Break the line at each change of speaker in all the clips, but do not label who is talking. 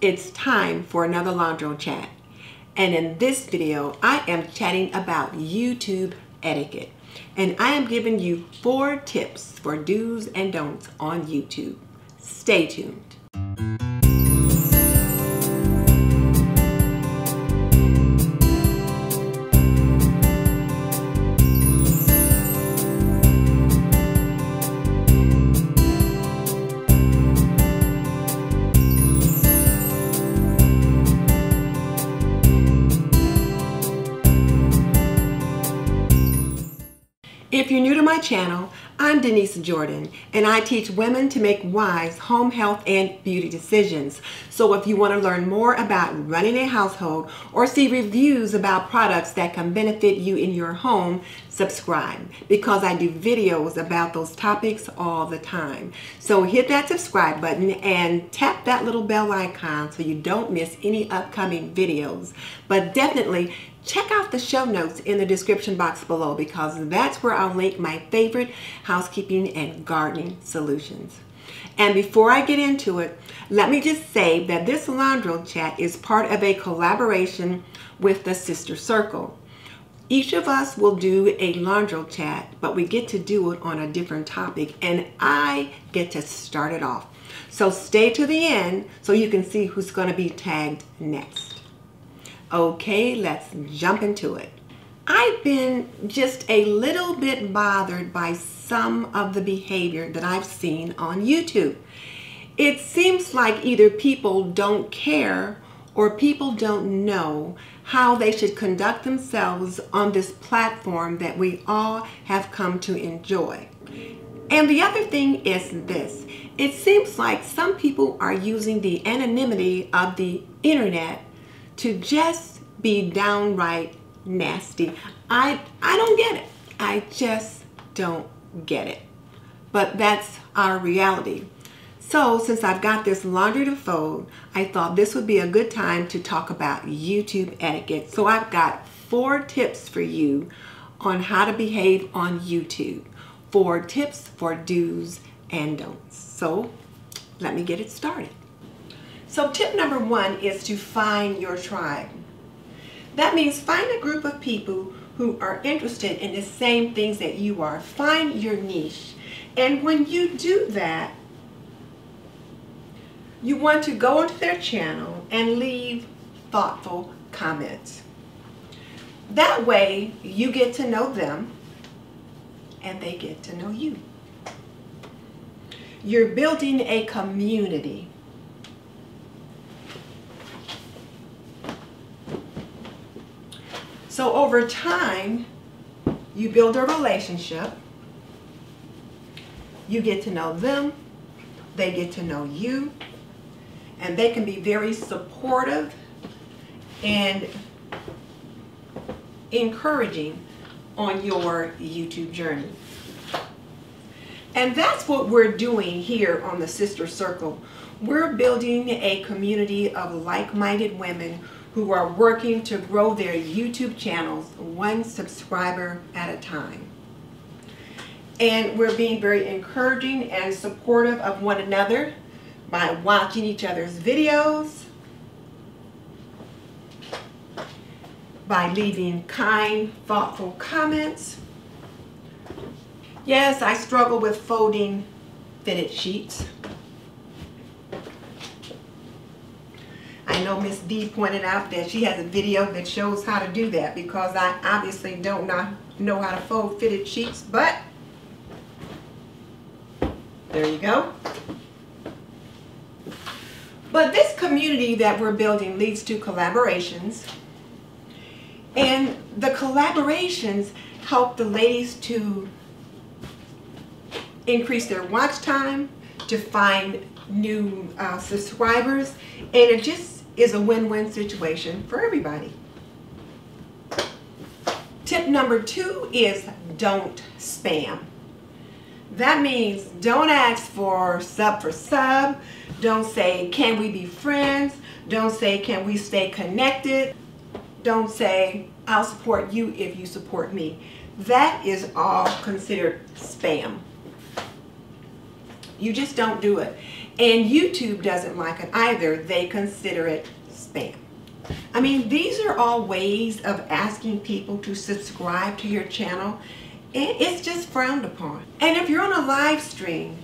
It's time for another LaundroChat. And in this video, I am chatting about YouTube etiquette. And I am giving you 4 tips for do's and don'ts on YouTube. Stay tuned. If you're new to my channel, I'm Denise Jordan, and I teach women to make wise home health and beauty decisions. So if you want to learn more about running a household or see reviews about products that can benefit you in your home, subscribe, because I do videos about those topics all the time. So hit that subscribe button and tap that little bell icon so you don't miss any upcoming videos. But definitely check out the show notes in the description box below, because that's where I'll link my favorite housekeeping and gardening solutions. And before I get into it, let me just say that this LaundroChat is part of a collaboration with the Sister Circle. Each of us will do a LaundroChat, but we get to do it on a different topic, and I get to start it off. So stay to the end so you can see who's going to be tagged next. Okay, let's jump into it. I've been just a little bit bothered by some of the behavior that I've seen on YouTube. It seems like either people don't care or people don't know how they should conduct themselves on this platform that we all have come to enjoy. And the other thing is this: it seems like some people are using the anonymity of the internet to just be downright nasty. I don't get it. I just don't get it. But that's our reality. So since I've got this laundry to fold, I thought this would be a good time to talk about YouTube etiquette. So I've got 4 tips for you on how to behave on YouTube. 4 tips for do's and don'ts. So let me get it started. So tip number 1 is to find your tribe. That means find a group of people who are interested in the same things that you are. Find your niche. And when you do that, you want to go into their channel and leave thoughtful comments. That way you get to know them and they get to know you. You're building a community. So over time, you build a relationship. You get to know them, they get to know you, and they can be very supportive and encouraging on your YouTube journey. And that's what we're doing here on the Sister Circle. We're building a community of like-minded women who are working to grow their YouTube channels 1 subscriber at a time. And we're being very encouraging and supportive of one another by watching each other's videos, by leaving kind, thoughtful comments. Yes, I struggle with folding fitted sheets. I know Miss D pointed out that she has a video that shows how to do that, because I obviously don't know how to fold fitted sheets, but there you go. But this community that we're building leads to collaborations, and the collaborations help the ladies to increase their watch time, to find new subscribers, and it just is a win-win situation for everybody. Tip number 2 is don't spam. That means don't ask for sub. Don't say, can we be friends? Don't say, can we stay connected? Don't say, I'll support you if you support me. That is all considered spam. You just don't do it. And YouTube doesn't like it either. They consider it spam. I mean, these are all ways of asking people to subscribe to your channel, and it's just frowned upon. And if you're on a live stream,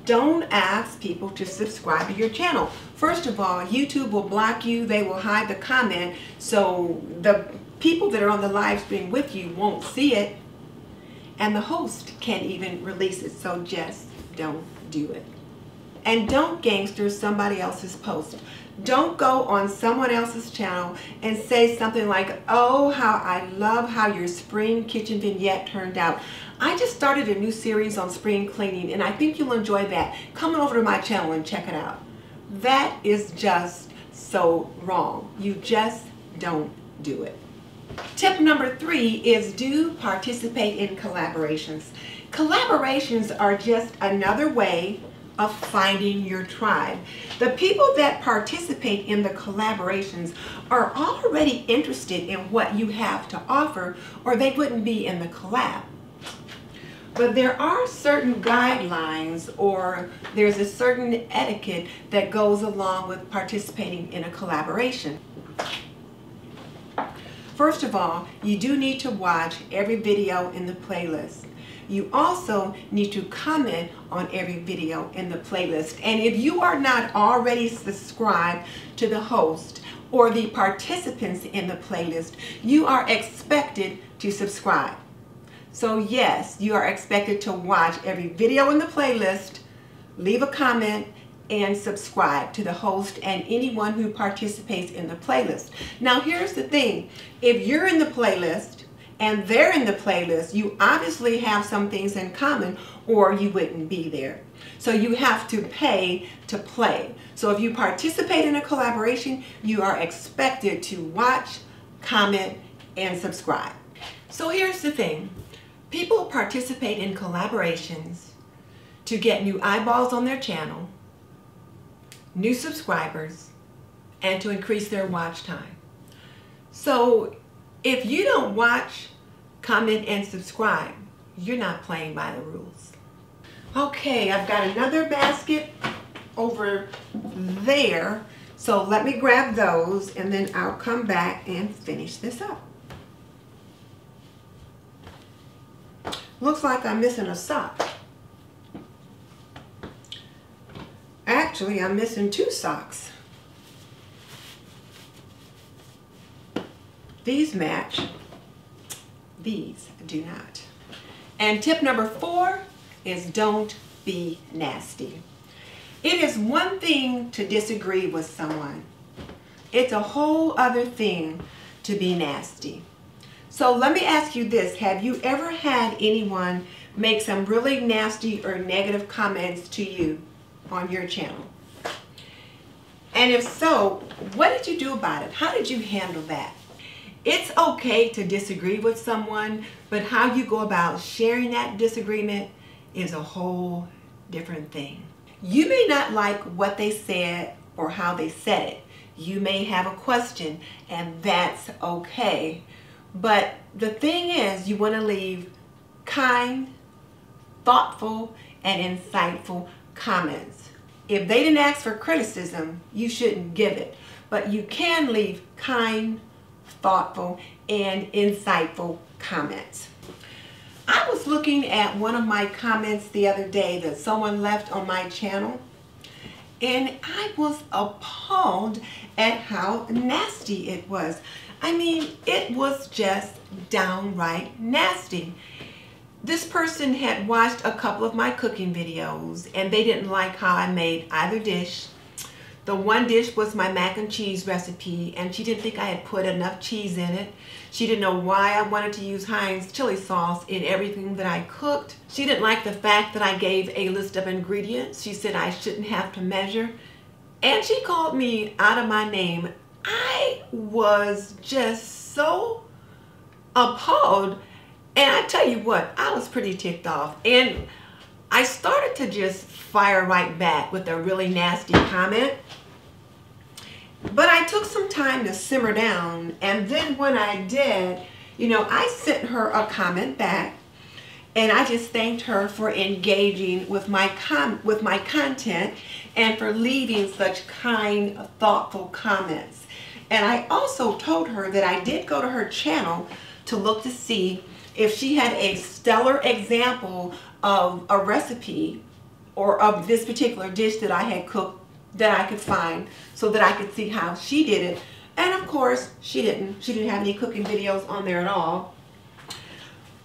don't ask people to subscribe to your channel. First of all, YouTube will block you. They will hide the comment, so the people that are on the live stream with you won't see it, and the host can't even release it. So just don't do it. And don't gangster somebody else's post. Don't go on someone else's channel and say something like, oh, how I love how your spring kitchen vignette turned out. I just started a new series on spring cleaning, and I think you'll enjoy that. Come on over to my channel and check it out. That is just so wrong. You just don't do it. Tip number 3 is do participate in collaborations. Collaborations are just another way of finding your tribe. The people that participate in the collaborations are already interested in what you have to offer, or they wouldn't be in the collab. But there are certain guidelines, or there's a certain etiquette that goes along with participating in a collaboration. First of all, you do need to watch every video in the playlist. You also need to comment on every video in the playlist. And if you are not already subscribed to the host or the participants in the playlist, you are expected to subscribe. So yes, you are expected to watch every video in the playlist, leave a comment, and subscribe to the host and anyone who participates in the playlist. Now here's the thing, if you're in the playlist and they're in the playlist, you obviously have some things in common, or you wouldn't be there. So you have to pay to play. So if you participate in a collaboration, you are expected to watch, comment, and subscribe. So here's the thing. People participate in collaborations to get new eyeballs on their channel, new subscribers, and to increase their watch time. So if you don't watch, comment, and subscribe, you're not playing by the rules. Okay, I've got another basket over there, so let me grab those and then I'll come back and finish this up. Looks like I'm missing a sock. Actually, I'm missing 2 socks. These match, these do not. And tip number 4 is don't be nasty. It is one thing to disagree with someone. It's a whole other thing to be nasty. So let me ask you this, have you ever had anyone make some really nasty or negative comments to you on your channel? And if so, what did you do about it? How did you handle that? It's okay to disagree with someone, but how you go about sharing that disagreement is a whole different thing. You may not like what they said or how they said it. You may have a question, and that's okay. But the thing is, you want to leave kind, thoughtful, and insightful comments. If they didn't ask for criticism, you shouldn't give it. But you can leave kind, thoughtful, and insightful comments. I was looking at one of my comments the other day that someone left on my channel, and I was appalled at how nasty it was. I mean, it was just downright nasty. This person had watched a couple of my cooking videos, and they didn't like how I made either dish. The one dish was my mac and cheese recipe, and she didn't think I had put enough cheese in it. She didn't know why I wanted to use Heinz chili sauce in everything that I cooked. She didn't like the fact that I gave a list of ingredients. She said I shouldn't have to measure. And she called me out of my name. I was just so appalled. And I tell you what, I was pretty ticked off. And I started to just fire right back with a really nasty comment. But I took some time to simmer down, and then when I did, you know, I sent her a comment back, and I just thanked her for engaging with my content, and for leaving such kind, thoughtful comments. And I also told her that I did go to her channel to look to see if she had a stellar example of a recipe or of this particular dish that I had cooked that I could find, so that I could see how she did it. And of course, she didn't. She didn't have any cooking videos on there at all.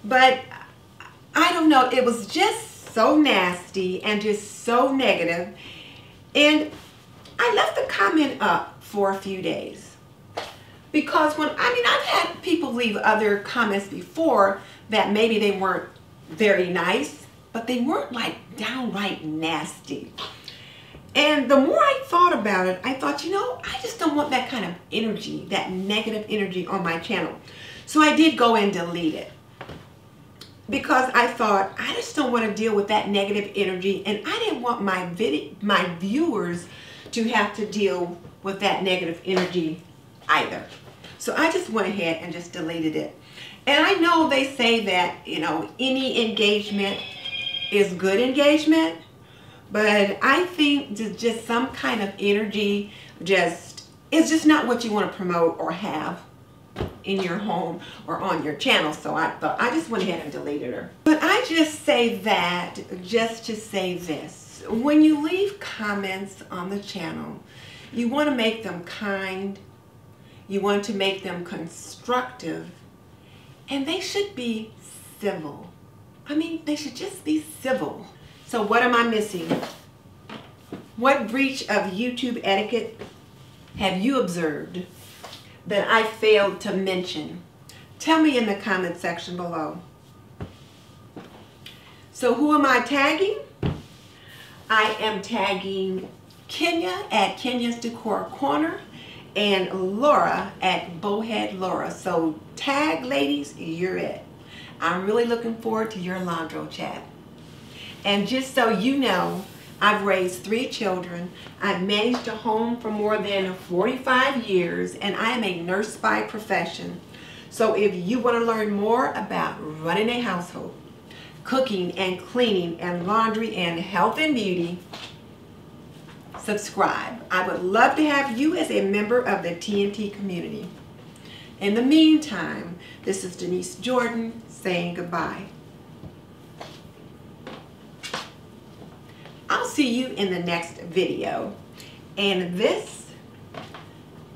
But I don't know, it was just so nasty and just so negative. And I left the comment up for a few days. Because I've had people leave other comments before that maybe they weren't very nice, but they weren't like downright nasty. And the more I thought about it, I thought, you know, I just don't want that kind of energy, that negative energy on my channel. So I did go and delete it. Because I thought, I just don't want to deal with that negative energy, and I didn't want my viewers to have to deal with that negative energy either. So I just went ahead and just deleted it. And I know they say that, you know, any engagement is good engagement, but I think just some kind of energy is just not what you want to promote or have in your home or on your channel. So I thought I just went ahead and deleted her. But I just say that just to say this: when you leave comments on the channel, you want to make them kind, you want to make them constructive, and they should be civil. I mean, they should just be civil. So what am I missing? What breach of YouTube etiquette have you observed that I failed to mention? Tell me in the comment section below. So who am I tagging? I am tagging Kenya at Kenya's Decor Corner and Laura at Bowhead Laura. So tag ladies, you're it. I'm really looking forward to your LaundroChat. And just so you know, I've raised 3 children. I've managed a home for more than 45 years, and I am a nurse by profession. So if you want to learn more about running a household, cooking and cleaning and laundry and health and beauty, subscribe. I would love to have you as a member of the TNT community. In the meantime, this is Denise Jordan saying goodbye. I'll see you in the next video. And this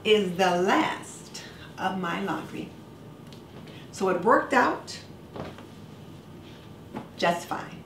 is the last of my laundry. So it worked out just fine.